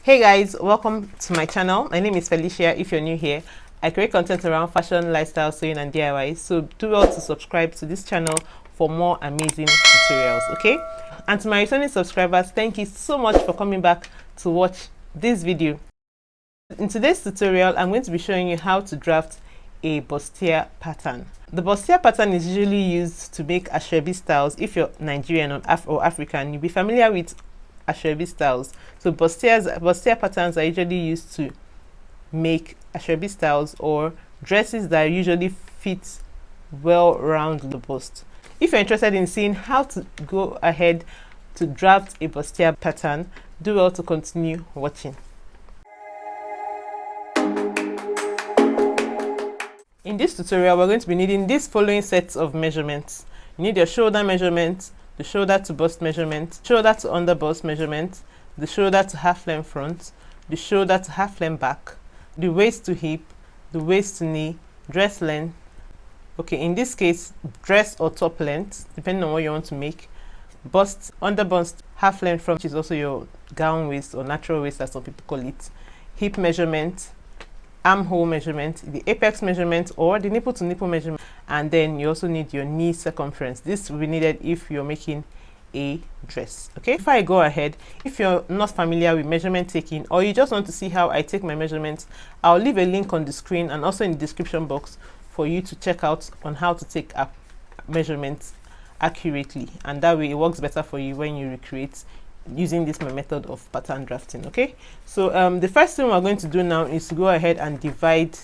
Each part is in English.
Hey guys, welcome to my channel. My name is Felicia. If you're new here, I create content around fashion, lifestyle, sewing and DIY. So do well to subscribe to this channel for more amazing tutorials, okay? And to my returning subscribers, thank you so much for coming back to watch this video. In today's tutorial, I'm going to be showing you how to draft a bustier pattern. The bustier pattern is usually used to make ashrebi styles. If you're Nigerian or African, you'll be familiar with ashrebi styles. So bustier patterns are usually used to make ashrebi styles or dresses that usually fit well around the bust. If you're interested in seeing how to go ahead to draft a bustier pattern, do well to continue watching. In this tutorial, we're going to be needing these following sets of measurements. You need your shoulder measurement, the shoulder to bust measurement, shoulder to under bust measurement, the shoulder to half length front, the shoulder to half length back, the waist to hip, the waist to knee, dress length. Okay, in this case, dress or top length, depending on what you want to make. Bust, under bust, half length front, which is also your gown waist or natural waist, as some people call it. Hip measurement, armhole measurement, the apex measurement or the nipple to nipple measurement, and then you also need your knee circumference. This will be needed if you're making a dress. Okay, if I go ahead, if you're not familiar with measurement taking or you just want to see how I take my measurements, I'll leave a link on the screen and also in the description box for you to check out on how to take up measurements accurately, and that way it works better for you when you recreate using this my method of pattern drafting. Okay, so the first thing we're going to do now is to go ahead and divide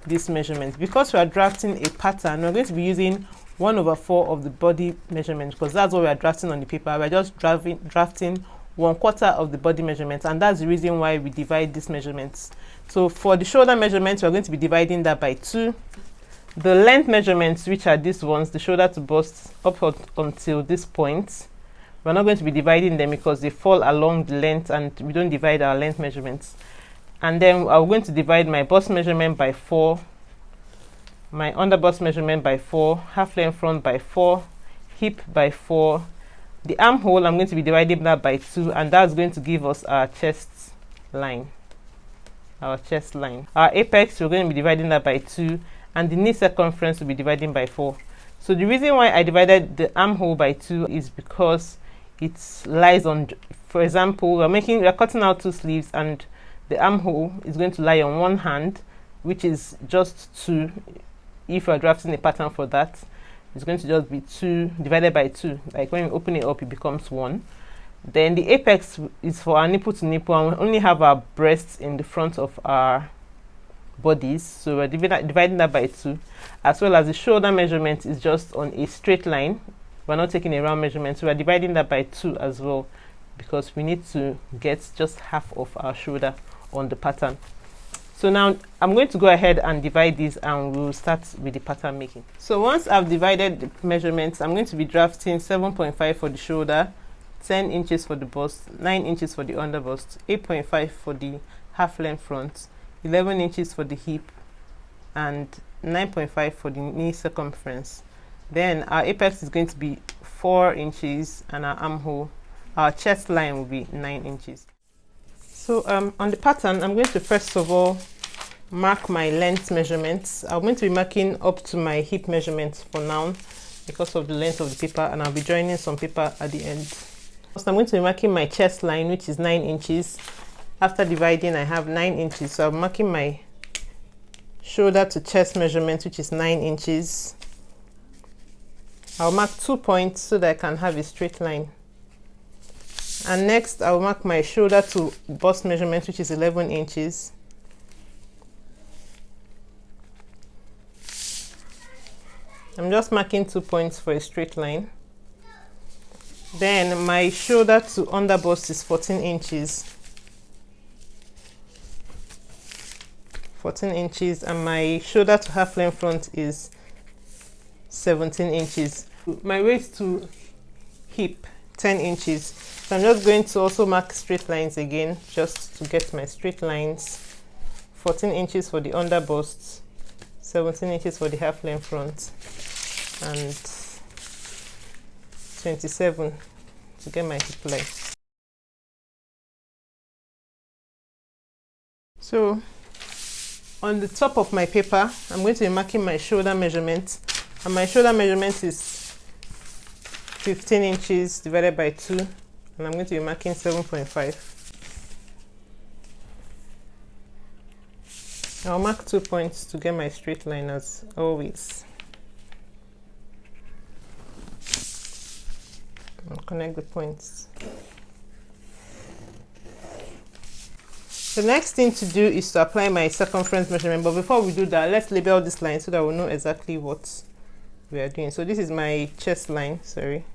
this measurement. Because we are drafting a pattern, we're going to be using 1/4 of the body measurement, because that's what we are drafting on the paper. We're just drafting 1/4 of the body measurement, and that's the reason why we divide these measurements. So for the shoulder measurement, we're going to be dividing that by 2. The length measurements, which are these ones, the shoulder to bust up until this point, we're not going to be dividing them because they fall along the length and we don't divide our length measurements. And then I'm going to divide my bust measurement by 4, my under bust measurement by 4, half length front by 4, hip by 4. The armhole, I'm going to be dividing that by 2, and that's going to give us our chest line. Our chest line. Our apex, we're going to be dividing that by 2, and the knee circumference will be dividing by 4. So the reason why I divided the armhole by 2 is because it lies on, for example, we're cutting out 2 sleeves and the armhole is going to lie on one hand, which is just 2. If you're drafting a pattern for that, it's going to just be 2 divided by 2. Like when you open it up, it becomes 1. Then the apex is for our nipple to nipple, and we only have our breasts in the front of our bodies, so we're dividing that by 2, as well as the shoulder measurement is just on a straight line. We're not taking a round measurement, so we're dividing that by 2 as well, because we need to get just half of our shoulder on the pattern. So now I'm going to go ahead and divide these and we'll start with the pattern making. So once I've divided the measurements, I'm going to be drafting 7.5 for the shoulder, 10 inches for the bust, 9 inches for the under bust, 8.5 for the half length front, 11 inches for the hip, and 9.5 for the knee circumference. Then our apex is going to be 4 inches and our armhole, our chest line will be 9 inches. So on the pattern, I'm going to first of all mark my length measurements. I'm going to be marking up to my hip measurements for now because of the length of the paper, and I'll be joining some paper at the end. So I'm going to be marking my chest line, which is 9 inches. After dividing, I have 9 inches, so I'm marking my shoulder to chest measurement, which is 9 inches. I'll mark 2 points so that I can have a straight line. And next, I'll mark my shoulder to bust measurement, which is 11 inches. I'm just marking 2 points for a straight line. Then my shoulder to under bust is 14 inches. 14 inches, and my shoulder to half length front is 17 inches. My waist to hip, 10 inches. So I'm just going to also mark straight lines again, just to get my straight lines. 14 inches for the under bust, 17 inches for the half length front, and 27 to get my hip line. So on the top of my paper, I'm going to be marking my shoulder measurement, and my shoulder measurement is 15 inches divided by 2, and I'm going to be marking 7.5. I'll mark 2 points to get my straight line as always. I'll connect the points. The next thing to do is to apply my circumference measurement, but before we do that, let's label this line so that we'll know exactly what we are doing. So this is my chest line, sorry.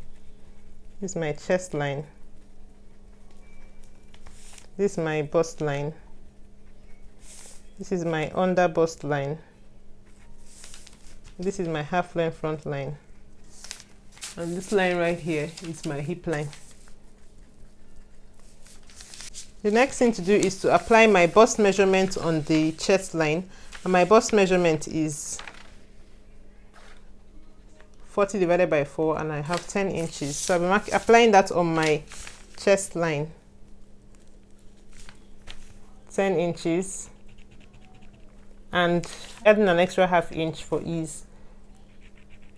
This is my chest line. This is my bust line. This is my under bust line. This is my half length front line. And this line right here is my hip line. The next thing to do is to apply my bust measurement on the chest line. And my bust measurement is 40 divided by 4, and I have 10 inches. So I'll be applying that on my chest line. 10 inches. And adding an extra ½ inch for ease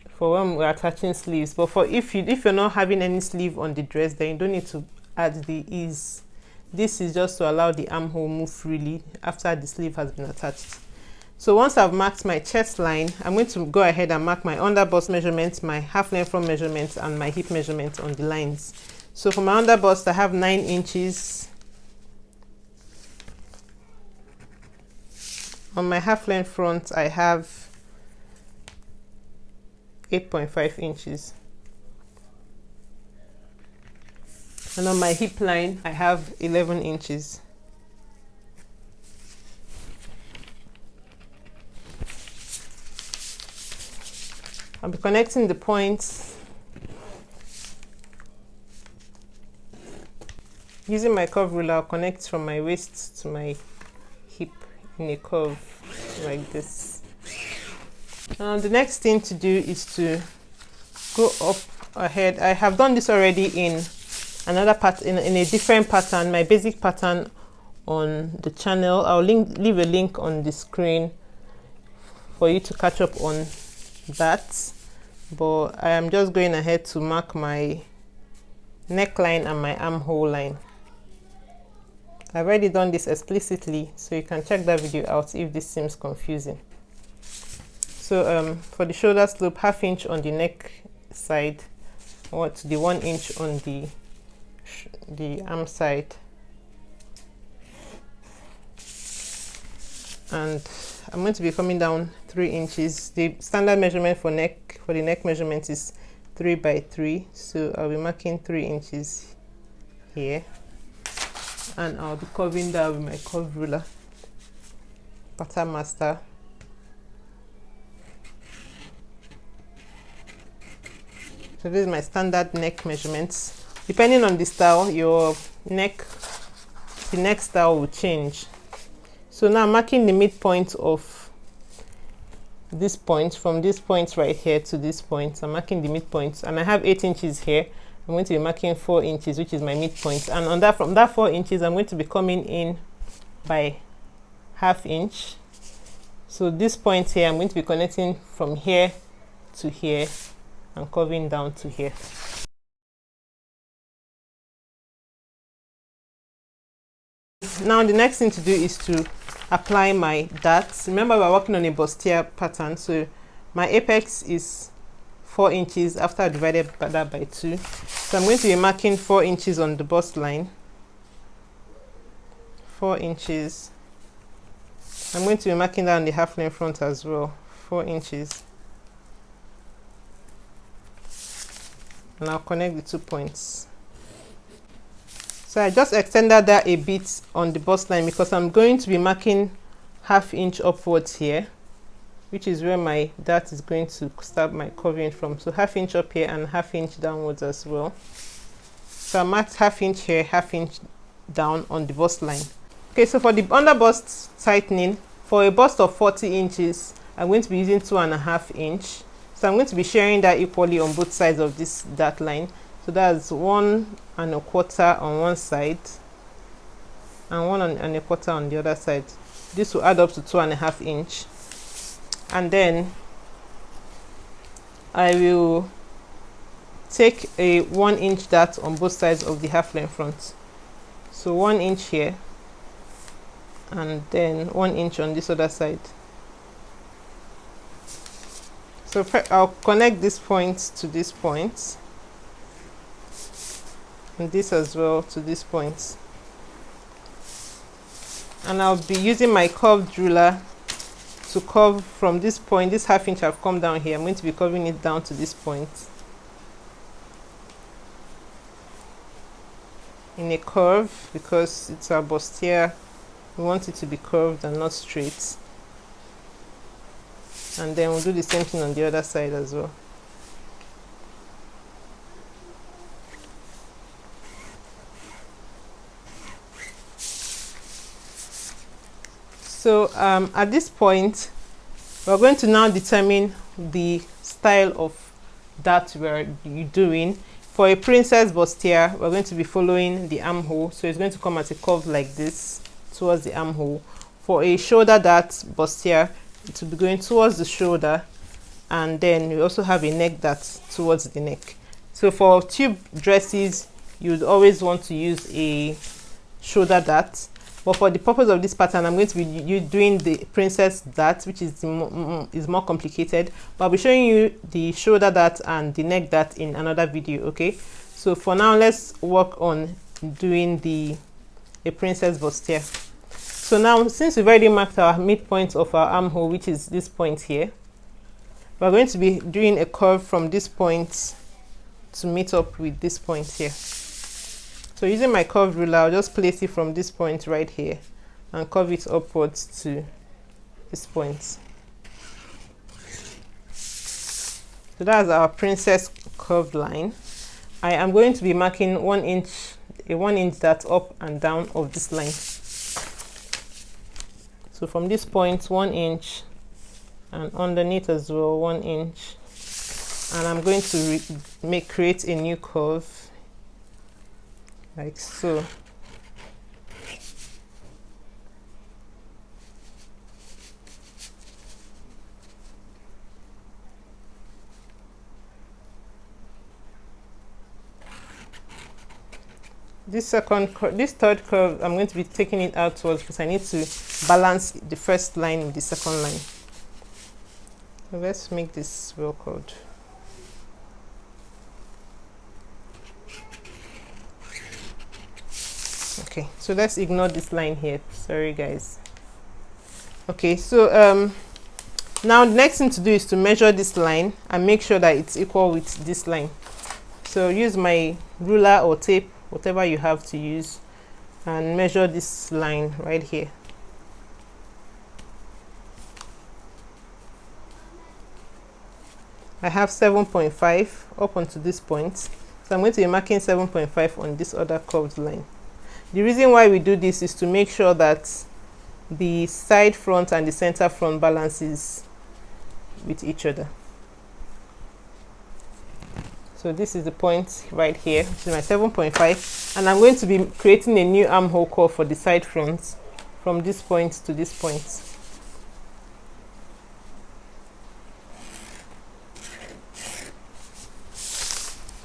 for when we're attaching sleeves. But for if you're not having any sleeve on the dress, then you don't need to add the ease. This is just to allow the armhole move freely after the sleeve has been attached. So once I've marked my chest line, I'm going to go ahead and mark my under bust measurement, my half length front measurement, and my hip measurement on the lines. So for my under bust, I have 9 inches. On my half length front, I have 8.5 inches. And on my hip line, I have 11 inches. I'll be connecting the points using my curve ruler. I'll connect from my waist to my hip in a curve like this. The next thing to do is to go up ahead. I have done this already in another part, in a different pattern, my basic pattern on the channel. I'll leave a link on the screen for you to catch up on that, but I am just going ahead to mark my neckline and my armhole line. I've already done this explicitly, so you can check that video out if this seems confusing. So for the shoulder slope, ½ inch on the neck side, or to the 1 inch on the arm side, and I'm going to be coming down 3 inches. The standard measurement for the neck measurement is 3 by 3, so I'll be marking 3 inches here, and I'll be curving that with my curve ruler, pattern master. So this is my standard neck measurements. Depending on the style, the neck style will change. So now I'm marking the midpoint of this point, from this point right here to this point. I'm marking the midpoint, and I have 8 inches here. I'm going to be marking 4 inches, which is my midpoint. And on that, from that 4 inches, I'm going to be coming in by ½ inch. So this point here, I'm going to be connecting from here to here and curving down to here. Now the next thing to do is to apply my darts. Remember, we're working on a bustier pattern, so my apex is 4 inches after I divided that by 2. So I'm going to be marking 4 inches on the bust line. 4 inches. I'm going to be marking that on the half length front as well. 4 inches. And I'll connect the 2 points. So I just extended that a bit on the bust line because I'm going to be marking ½ inch upwards here, which is where my dart is going to start my curving from. So ½ inch up here and ½ inch downwards as well. So I marked ½ inch here, ½ inch down on the bust line. Okay, so for the under bust tightening, for a bust of 40 inches, I'm going to be using 2.5 inch. So I'm going to be sharing that equally on both sides of this dart line. So that's 1 1/4 on one side and 1 1/4 on the other side. This will add up to 2.5 inch. And then I will take a 1 inch dart on both sides of the half length front. So 1 inch here, and then 1 inch on this other side. So I'll connect this point to this point, and this as well to this point. And I'll be using my curved ruler to curve from this point. This 1/2 inch I've come down here, I'm going to be curving it down to this point in a curve, because it's our bustier. We want it to be curved and not straight. And then we'll do the same thing on the other side as well. So at this point, we're going to now determine the style of that we're doing. For a princess bustier, we're going to be following the armhole, so it's going to come at a curve like this towards the armhole. For a shoulder dart bustier, it will be going towards the shoulder, and then we also have a neck dart towards the neck. So for tube dresses, you would always want to use a shoulder dart, but for the purpose of this pattern, I'm going to be doing the princess dart, which is more complicated, but I'll be showing you the shoulder dart and the neck dart in another video. Okay, so for now, let's work on doing a princess bustier. So now, since we've already marked our midpoint of our armhole, which is this point here, we're going to be doing a curve from this point to meet up with this point here. So using my curved ruler, I'll just place it from this point right here and curve it upwards to this point. So that's our princess curved line. I am going to be marking 1 inch, a 1 inch dart up and down of this line. So from this point, 1 inch, and underneath as well, 1 inch. And I'm going to create a new curve, like so. This third curve, I'm going to be taking it outwards because I need to balance the first line with the second line. So let's make this well curved. Okay, so let's ignore this line here. Sorry guys. Okay, so now the next thing to do is to measure this line and make sure that it's equal with this line. So use my ruler or tape, whatever you have to use, and measure this line right here. I have 7.5 up onto this point, so I'm going to be marking 7.5 on this other curved line. The reason why we do this is to make sure that the side front and the center front balances with each other. So this is the point right here, which is my 7.5, and I'm going to be creating a new armhole curve for the side fronts from this point to this point.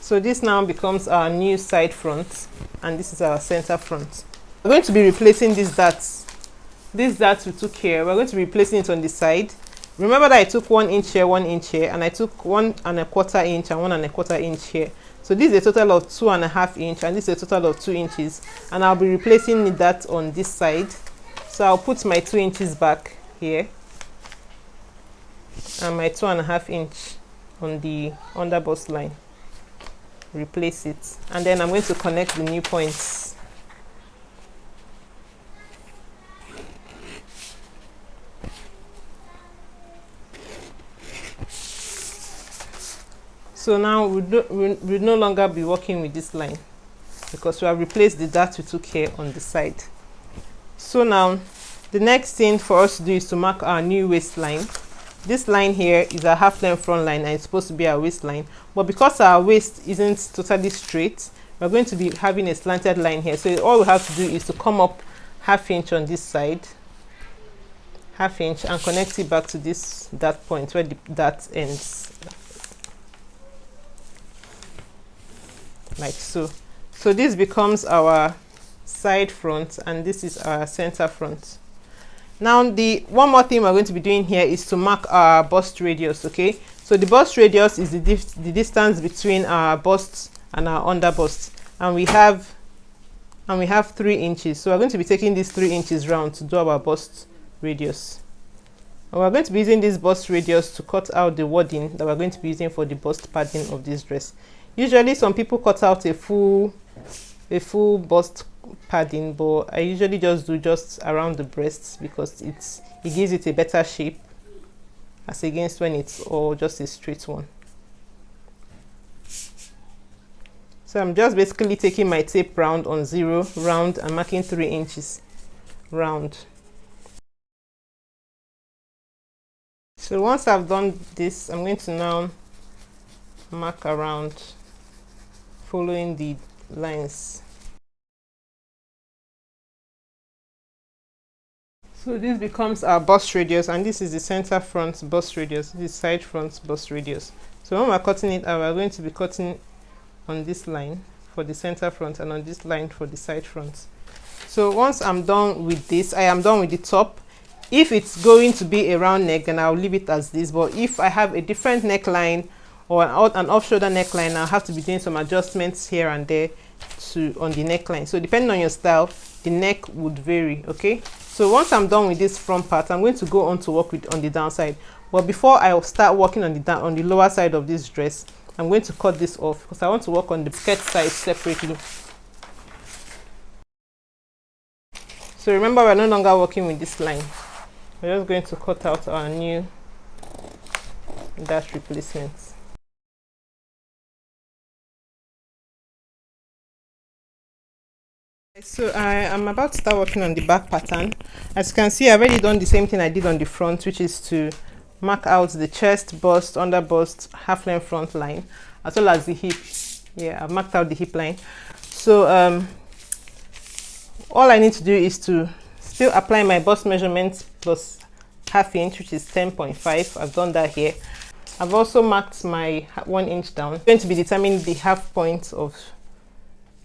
So this now becomes our new side front, and this is our center front. We're going to be replacing these darts. These darts we took here, we're going to be replacing it on the side. Remember that I took 1 inch here, 1 inch here, and I took 1 1/4 inch and 1 1/4 inch here. So this is a total of 2.5 inch, and this is a total of 2 inches. And I'll be replacing that on this side. So I'll put my 2 inches back here, and my 2.5 inch on the underbust line. Replace it, and then I'm going to connect the new points. So now we'll no longer be working with this line because we have replaced the dart we took here on the side. So now the next thing for us to do is to mark our new waistline. This line here is our half length front line, and it's supposed to be our waistline, but because our waist isn't totally straight, we're going to be having a slanted line here. So all we have to do is to come up half inch on this side, half inch, and connect it back to this dart point where the dart ends, like so. So this becomes our side front, and this is our center front. Now the one more thing we're going to be doing here is to mark our bust radius. Okay, so the bust radius is the distance between our bust and our under bust, and we have 3 inches. So we're going to be taking these 3 inches round to do our bust radius, and we're going to be using this bust radius to cut out the wording that we're going to be using for the bust padding of this dress. Usually some people cut out a full bust padding, but I usually just do just around the breasts because it gives it a better shape as against when it's all just a straight one. So I'm just basically taking my tape round on 0 round and marking 3 inches round. So once I've done this, I'm going to now mark around following the lines. So this becomes our bust radius, and this is the center front bust radius, this is side front bust radius. So when we're cutting it out, we're going to be cutting on this line for the center front and on this line for the side front. So once I'm done with this, I am done with the top. If it's going to be a round neck, then I'll leave it as this, but if I have a different neckline or an off shoulder neckline, I'll have to be doing some adjustments here and there on the neckline. So depending on your style, the neck would vary. Okay, so once I'm done with this front part, I'm going to go on to work with on the downside. But before I start working on the lower side of this dress, I'm going to cut this off because I want to work on the skirt side separately. So remember, we're no longer working with this line. We're just going to cut out our new dash replacements. So I am about to start working on the back pattern. As you can see, I've already done the same thing I did on the front, which is to mark out the chest, bust, under bust, half length front line, as well as the hip. Yeah, I've marked out the hip line. So all I need to do is to still apply my bust measurement plus half inch, which is 10.5. I've done that here. I've also marked my 1 inch down. I'm going to be determining the half point of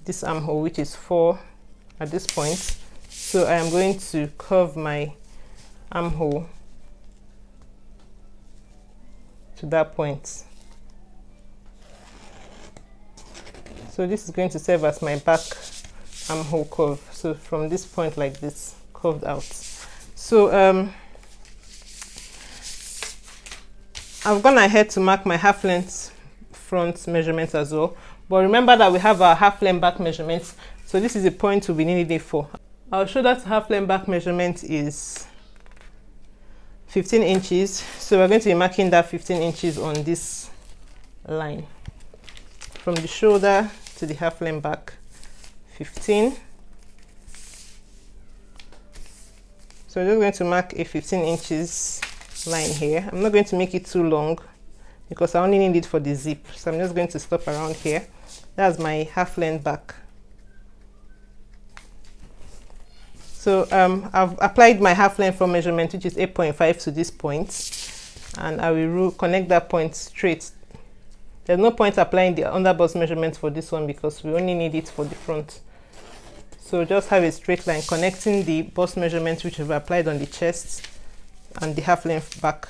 this armhole, which is 4 at this point. So I am going to curve my armhole to that point. So this is going to serve as my back armhole curve. So from this point like this, curved out. So I've gone ahead to mark my half length front measurement as well. But remember that we have our half length back measurements. So this is the point we'll be needing it for. Our shoulder to half length back measurement is 15 inches. So we're going to be marking that 15 inches on this line. From the shoulder to the half length back, 15. So I'm just going to mark a 15 inches line here. I'm not going to make it too long because I only need it for the zip. So I'm just going to stop around here. That's my half length back. So I've applied my half length from measurement, which is 8.5 to this point, and I will connect that point straight. There's no point applying the underbust measurement for this one because we only need it for the front. So just have a straight line connecting the bust measurement which we've applied on the chest and the half length back,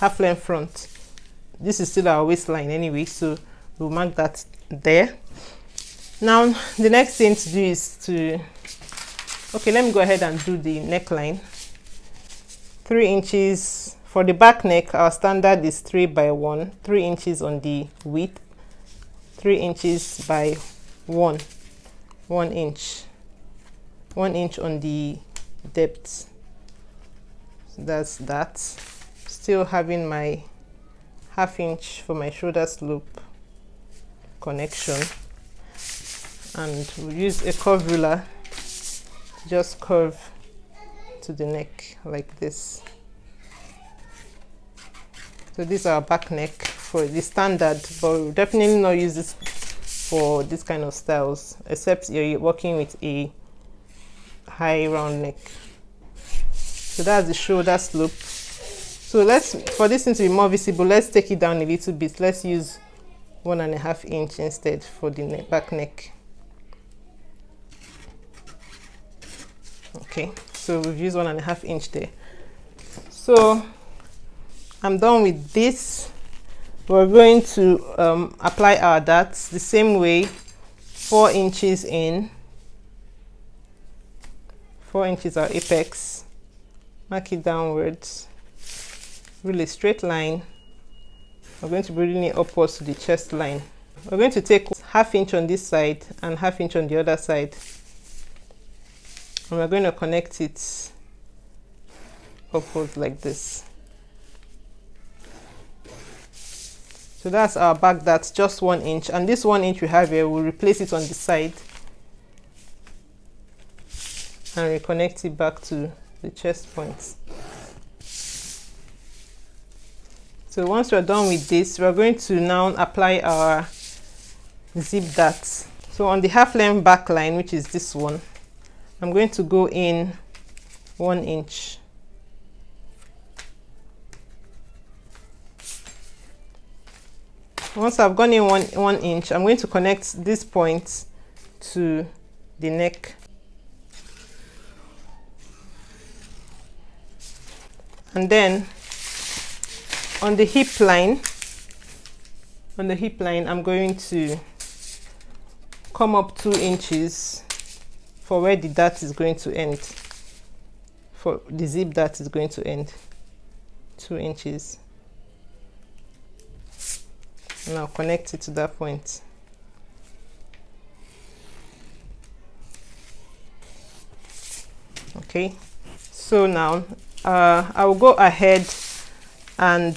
half length front. This is still our waistline anyway, so we'll mark that there. Now the next thing to do is to, okay, let me go ahead and do the neckline. 3 inches for the back neck. Our standard is 3 by 1, 3 inches on the width, 3 inches by 1 inch, 1 inch on the depth. So that's that. Still having my half inch for my shoulder slope connection, and we'll use a curve ruler, just curve to the neck like this. So this is our back neck for the standard, but we'll definitely not use this for this kind of styles, except you're working with a high round neck. So that's the shoulder slope. So for this thing to be more visible, let's take it down a little bit. Let's use 1.5 inch instead for the back neck. Okay, so we've used 1.5 inch there. So I'm done with this. We're going to apply our darts the same way. 4 inches in, 4 inches our apex, mark it downwards, rule a straight line. We're going to be reeling it upwards to the chest line. We're going to take 1/2 inch on this side and 1/2 inch on the other side, and we're going to connect it upwards like this. So that's our back dart, just 1 inch, and this 1 inch we have here, we'll replace it on the side and reconnect it back to the chest points. So once we're done with this, we're going to now apply our zip darts. So on the half length back line, which is this one, I'm going to go in 1 inch. Once I've gone in one inch, I'm going to connect this point to the neck. And then on the hip line, I'm going to come up 2 inches for where the dart is going to end. For the zip dart is going to end, 2 inches. Now connect it to that point. Okay, so now I will go ahead and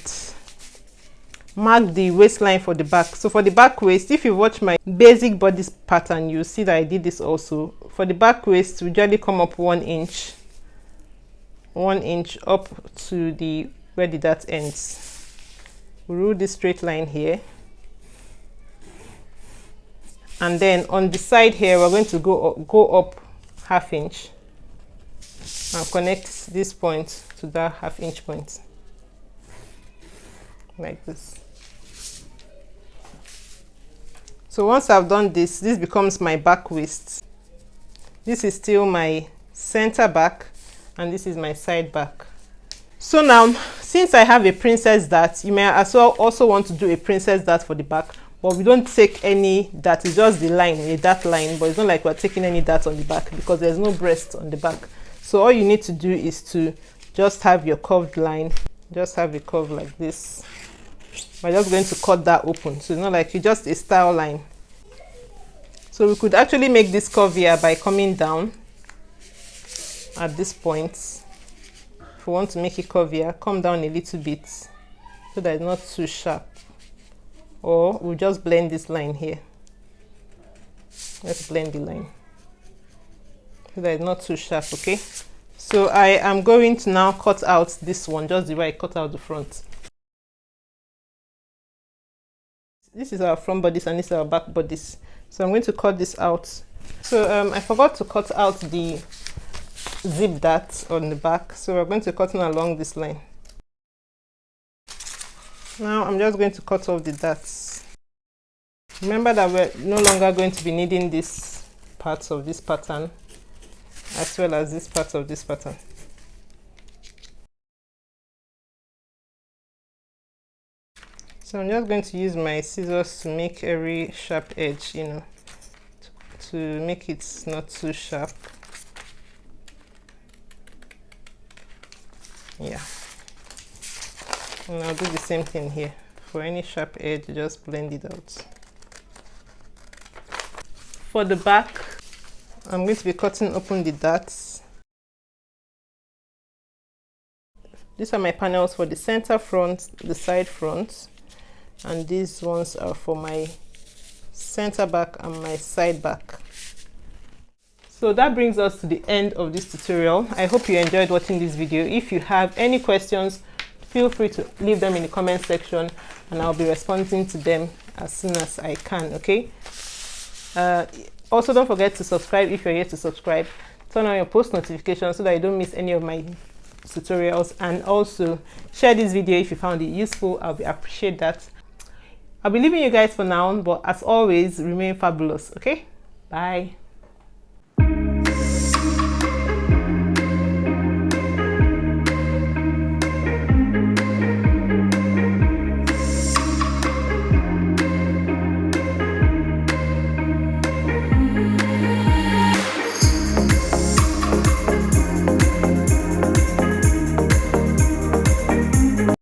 mark the waistline for the back. So for the back waist, if you watch my basic bodice pattern, you'll see that I did this also. For the back waist, we usually come up 1 inch, 1 inch up to the where the dart ends. We rule this straight line here. And then on the side here, we're going to go up 1/2 inch and connect this point to that 1/2 inch point, like this. So once I've done this, this becomes my back waist. This is still my center back, and this is my side back. So now, since I have a princess dart, you may as well also want to do a princess dart for the back. But we don't take any dart, it's just the line, a dart line, but it's not like we're taking any dart on the back because there's no breast on the back. So all you need to do is to just have your curved line, just have a curve like this. We're just going to cut that open, so it's not like you just a style line. So we could actually make this curvier by coming down at this point. If we want to make it curvier, come down a little bit so that it's not too sharp. Or we'll just blend this line here. Let's blend the line so that it's not too sharp. Okay, so I am going to now cut out this one just the way I cut out the front. This is our front bodice and this is our back bodice, so I'm going to cut this out. So I forgot to cut out the zip dart on the back, so we're going to cut in along this line. Now I'm just going to cut off the darts. Remember that we're no longer going to be needing this parts of this pattern as well as this part of this pattern. So I'm just going to use my scissors to make every sharp edge, you know, to make it not too sharp. Yeah. And I'll do the same thing here. For any sharp edge, just blend it out. For the back, I'm going to be cutting open the darts. These are my panels for the center front, the side front, and these ones are for my center back and my side back. So that brings us to the end of this tutorial. I hope you enjoyed watching this video. If you have any questions, feel free to leave them in the comment section and I'll be responding to them as soon as I can. Okay, also don't forget to subscribe if you're yet to subscribe. turn on your post notifications so that you don't miss any of my tutorials, and also share this video if you found it useful. I'll appreciate that. I'll be leaving you guys for now, but as always, remain fabulous. Okay, bye.